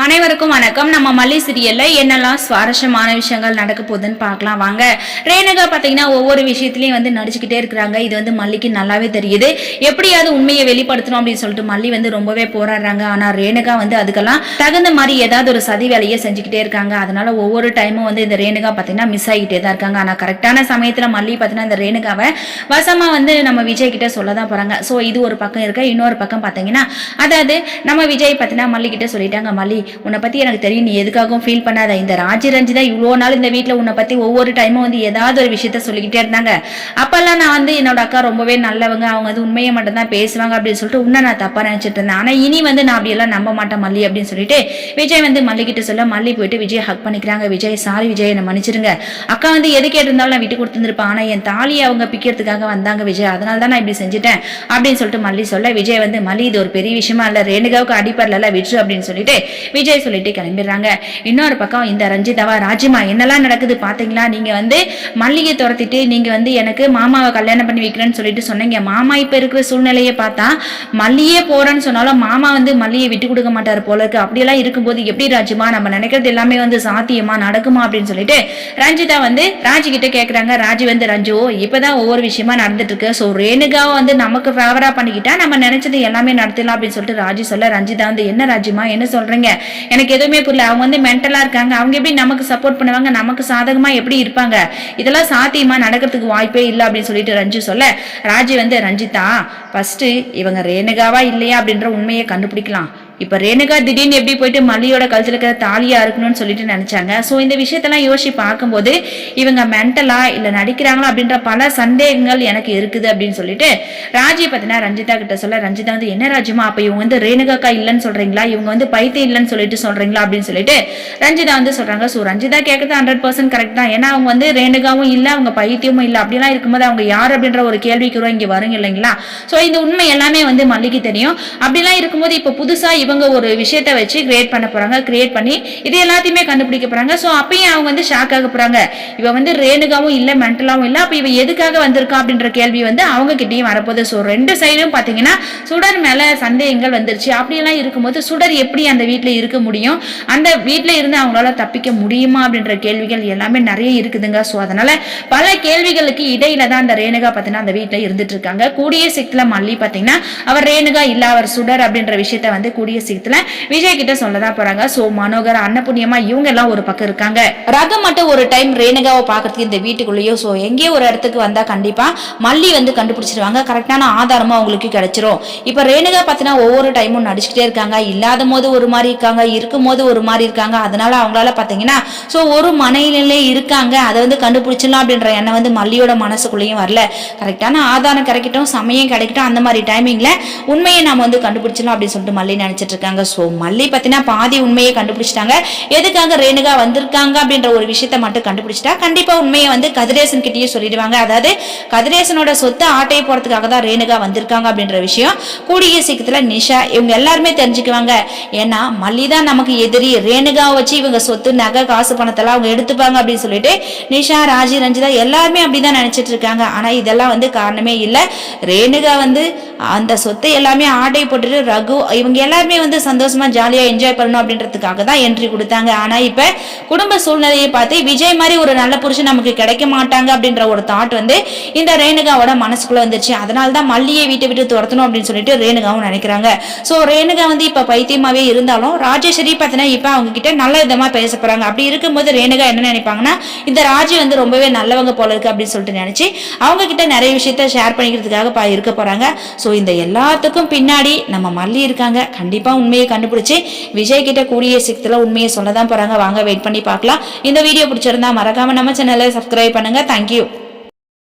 அனைவருக்கும் வணக்கம். நம்ம மல்லி சீரியல்ல என்னெல்லாம் சுவாரஸ்யமான விஷயங்கள் நடக்க போகுதுன்னு பார்க்கலாம் வாங்க. ரேணுகா பாத்தீங்கன்னா ஒவ்வொரு விஷயத்திலயும் நடிச்சுக்கிட்டே இருக்கிறாங்க. இது மல்லிக்கு நல்லாவே தெரியுது. எப்படியாவது உண்மையை வெளிப்படுத்தணும் அப்படின்னு சொல்லிட்டு மல்லி ரொம்பவே போராடுறாங்க. ஆனா ரேணுகா அதுக்கெல்லாம் தகுந்த மாதிரி ஏதாவது ஒரு சதி வேலையை செஞ்சுக்கிட்டே இருக்காங்க. அதனால ஒவ்வொரு டைமும் இந்த ரேணுகா பாத்தீங்கன்னா மிஸ் ஆகிட்டே தான் இருக்காங்க. ஆனா கரெக்டான சமயத்துல மல்லி பாத்தீங்கன்னா இந்த ரேணுகாவை வசமா நம்ம விஜய் கிட்ட சொல்லதான் போறாங்க. சோ இது ஒரு பக்கம் இருக்க, இன்னொரு பக்கம் பாத்தீங்கன்னா அதாவது நம்ம விஜய் பாத்தீங்கன்னா மல்லி கிட்ட சொல்லிட்டாங்க, மல்லி உன்னை பத்தி எனக்கு தெரியும், நீ எதுக்காகவும் ஃபீல் பண்ணாத. இந்த ராஜி ரஞ்சிதா இவ்வளோ நாள் இந்த வீட்டில் உன்னை பத்தி ஒவ்வொரு டைமும் ஏதாவது ஒரு விஷயத்த சொல்லிக்கிட்டே இருந்தாங்க. அப்பெல்லாம் நான் என்னோட அக்கா ரொம்பவே நல்லவங்க, அவங்க உண்மையை மட்டும் தான் பேசுவாங்க அப்படின்னு சொல்லிட்டு உன்னை நான் தப்பா நினைச்சிட்டு இருந்தேன். ஆனா இனி நான் அப்படியெல்லாம் நம்ப மாட்டேன் மல்லி அப்படின்னு சொல்லிட்டு விஜய் மல்லி கிட்ட சொல்ல மல்லி போயிட்டு விஜய் ஹக் பண்ணிக்கிறாங்க. விஜய் சாரி விஜய், என்ன மன்னிச்சிருங்க, அக்கா எது கேட்டிருந்தாலும் நான் விட்டு கொடுத்துருப்பேன், ஆனா என் தாலியை அவங்க பிக்கிறதுக்காக வந்தாங்க விஜய், அதனால தான் நான் இப்படி செஞ்சுட்டேன் அப்படின்னு சொல்லிட்டு மல்லி சொல்ல விஜய் மல்லி இது ஒரு பெரிய விஷயமா இல்ல, ரேணுகாவுக்கு அடிப்படல விட்டு அப்படின்னு சொல்லிட்டு விஜய் சொல்லிட்டு கிளம்பிடுறாங்க. இன்னொரு பக்கம் இந்த ரஞ்சிதாவா, ராஜிமா என்னெல்லாம் நடக்குது பாத்தீங்களா, நீங்க மல்லிகை துரத்திட்டு நீங்க எனக்கு மாமாவை கல்யாணம் பண்ணி வைக்கிறேன்னு சொல்லிட்டு சொன்னீங்க. மாமா இப்ப இருக்கிற சூழ்நிலையை பார்த்தா மல்லியே போறேன்னு சொன்னாலும் மாமா மல்லியை விட்டு கொடுக்க மாட்டாரு போல இருக்கு. அப்படியெல்லாம் இருக்கும்போது எப்படி ராஜிமா நம்ம நினைக்கிறது எல்லாமே சாத்தியமா நடக்குமா அப்படின்னு சொல்லிட்டு ரஞ்சிதா ராஜி கிட்ட கேக்குறாங்க. ராஜி ரஞ்சு இப்பதான் ஒவ்வொரு விஷயமா நடந்துட்டு இருக்கு. சோ ரேணுகாவை நமக்கு ஃபேவரா பண்ணிக்கிட்டா நம்ம நினைச்சது எல்லாமே நடத்தலாம் அப்படின்னு சொல்லிட்டு ராஜி சொல்ல ரஞ்சிதா என்ன ராஜிமா என்ன சொல்றீங்க, எனக்கு எதுவுமே புரியல, அவங்க மென்டலா இருக்காங்க, அவங்க எப்படி நமக்கு சப்போர்ட் பண்ணுவாங்க, நமக்கு சாதகமா எப்படி இருப்பாங்க, இதெல்லாம் சாத்தியமா நடக்கிறதுக்கு வாய்ப்பே இல்லை அப்படின்னு சொல்லிட்டு ரஞ்சு சொல்ல ராஜி ரஞ்சிதா ஃபர்ஸ்ட் இவங்க ரேணுகாவா இல்லையா அப்படின்ற உண்மையை கண்டுபிடிக்கலாம். இப்ப ரேணுகா திடீர்னு எப்படி போயிட்டு மல்லியோட கழுத்துல இருக்கிற தாலியா இருக்கணும்னு சொல்லிட்டு நினைச்சாங்க. சோ இந்த விஷயத்தெல்லாம் யோசிச்சு பார்க்கும்போது இவங்க மென்டலா இல்ல நடிக்கிறாங்களா அப்படின்ற பல சந்தேகங்கள் எனக்கு இருக்குது அப்படின்னு சொல்லிட்டு ராஜி பாத்தீங்கன்னா ரஞ்சிதா கிட்ட சொல்ல ரஞ்சிதா என்ன ராஜிமா அப்ப இவங்க ரேணுகாக்கா இல்லைன்னு சொல்றீங்களா, இவங்க பைத்தியம் இல்லைன்னு சொல்லிட்டு சொல்றீங்களா அப்படின்னு சொல்லிட்டு ரஞ்சிதா சொல்றாங்க. சோ ரஞ்சிதா கேட்கறது 100% கரெக்ட் தான். ஏன்னா அவங்க ரேணுகாவும் இல்ல அவங்க பைத்தியமும் இல்ல, அப்படிலாம் இருக்கும்போது அவங்க யார் அப்படின்ற ஒரு கேள்விக்குறோம் இங்க வருங்க இல்லைங்களா. சோ இந்த உண்மை எல்லாமே மல்லிக்கு தெரியும். அப்படிலாம் இருக்கும்போது இப்ப புதுசா இவங்க ஒரு விஷயத்தை வச்சு கிரியேட் பண்ண போறாங்க, கிரியேட் பண்ணி இது எல்லாத்தையுமே கண்டுபிடிக்க போறாங்க. சோ அப்பயும் அவங்க ஷாக் ஆக போறாங்க. இவ ரேணுகாவும் இல்ல மென்டலாவும் இல்ல, அப்ப இவ எதுக்காக வந்திருக்கா அப்படின்ற கேள்வி அவங்க கிட்டயும் வரப்போகுது. சோ ரெண்டு சைடும் பாத்தீங்கன்னா சுடர் மேல சந்தேகங்கள் வந்துருச்சு. அப்படியெல்லாம் இருக்கும்போது சுடர் எப்படி அந்த வீட்டுல இருக்க முடியும், அந்த வீட்டுல இருந்து அவங்களால தப்பிக்க முடியுமா அப்படின்ற கேள்விகள் எல்லாமே நிறைய இருக்குதுங்க. சோ அதனால பல கேள்விகளுக்கு இடையில தான் அந்த ரேணுகா பாத்தீங்கன்னா அந்த வீட்டுல இருந்துட்டு இருக்காங்க. கூடிய சீக்கிரத்துல மல்லி பாத்தீங்கன்னா அவர் ரேணுகா இல்ல அவர் சுடர் அப்படின்ற விஷயத்த கூடிய சீக்கிரத்துல விஜய் கிட்ட சொல்லதான் போறாங்க. சோ மனோகர் அன்னபுண்ணியமா இவங்க எல்லாம் ஒரு பக்கம் இருக்காங்க. ரகம் மட்டும் ஒரு டைம் ரேணுகாவை பாக்குறதுக்கு இந்த வீட்டுக்குள்ளேயோ சோ எங்கேயோ ஒரு இடத்துக்கு வந்தா கண்டிப்பா மல்லி கண்டுபிடிச்சிருவாங்க, கரெக்டான ஆதாரமா அவங்களுக்கு கிடைச்சிரும். இப்ப ரேணுகா பாத்தீங்கன்னா ஒவ்வொரு டைமும் நடிச்சுட்டே இருக்காங்க, இல்லாத போது ஒரு மாதிரி இருக்காங்க, இருக்கும் போது ஒரு மாதிரி இருக்காங்க. அதனால அவங்களால பாத்தீங்கன்னா சோ ஒரு மனையிலே இருக்காங்க, அதை கண்டுபிடிச்சிடலாம் அப்படின்ற எண்ணம் மல்லியோட மனசுக்குள்ளேயும் வரல. கரெக்டான ஆதாரம் கிடைக்கட்டும், சமயம் கிடைக்கட்டும், அந்த மாதிரி டைமிங்ல உண்மையை நாம கண்டுபிடிச்சிடலாம் அப்படின்னு சொல்லிட்டு மல்லி நினைச்சிட்டு இருக்காங்க. சோ மல்லி பத்தினா பாதி உண்மையை கண்டுபிடிச்சிட்டாங்க. எதுக்காக ரேணுகா வந்திருக்காங்க அப்படின்ற ஒரு விஷயத்தை மட்டும் கண்டுபிடிச்சிட்டா கண்டிப்பா உண்மையை கதிரேசன் கிட்டயே சொல்லிடுவாங்க. அதாவது கதிரேசனோட சொத்து ஆட்டையை போறதுக்காக தான் ரேணுகா வந்திருக்காங்க அப்படின்ற விஷயம் கூடிய சீக்கிரத்துல நிஷா இவங்க எல்லாருமே தெரிஞ்சுக்குவாங்க. ஏன்னா மல்லி தான் நமக்கு எதிரி, ரேணுகாவை வச்சு இவங்க சொத்து நகை காசு பணத்தெல்லாம் அவங்க எடுத்துப்பாங்க அப்படின்னு சொல்லிட்டு நிஷா ராஜி ரஞ்சிதா எல்லாருமே அப்படிதான் நினைச்சிட்டு இருக்காங்க. ஆனா இதெல்லாம் காரணமே இல்ல. ரேணுகா அந்த சொத்தை எல்லாமே ஆட்டை போட்டுட்டு ரகு இவங்க எல்லாருமே சந்தோஷமா ஜாலியா என்ஜாய் பண்ணணும் அப்படின்றதுக்காக தான் என்ட்ரி கொடுத்தாங்க. ஆனா இப்ப குடும்ப சூழ்நிலையை பார்த்து விஜய் மாதிரி ஒரு நல்ல புருஷன் நமக்கு கிடைக்க மாட்டாங்க அப்படின்ற ஒரு தாட் இந்த ரேணுகாவோட மனசுக்குள்ள வந்துருச்சு. அதனாலதான் மல்லியை வீட்டை விட்டு துரத்தணும் அப்படின்னு சொல்லிட்டு ரேணுகாவும் நினைக்கிறாங்க. சோ ரேணுகா இப்ப பைத்தியமாவே இருந்தாலும் ராஜேஸ்வரி பார்த்தீங்கன்னா இப்ப அவங்க கிட்ட நல்ல விதமா பேச போறாங்க. அப்படி இருக்கும்போது ரேணுகா என்ன நினைப்பாங்கன்னா இந்த ராஜி ரொம்பவே நல்லவங்க போல இருக்கு அப்படின்னு சொல்லிட்டு நினைச்சு அவங்க கிட்ட நிறைய விஷயத்த ஷேர் பண்ணிக்கிறதுக்காக இருக்க போறாங்க. சோ இந்த எல்லாத்துக்கும் பின்னாடி நம்ம மல்லி இருக்காங்க. கண்டிப்பா உண்மையை கண்டுபிடிச்சு விஜய் கிட்ட கூடிய சீக்கிரத்துல உண்மையை சொல்லதான் போறாங்க. வாங்க வெயிட் பண்ணி பார்க்கலாம். இந்த வீடியோ பிடிச்சிருந்தா மறக்காம நம்ம சேனலை சப்ஸ்கிரைப் பண்ணுங்க. தேங்க்யூ.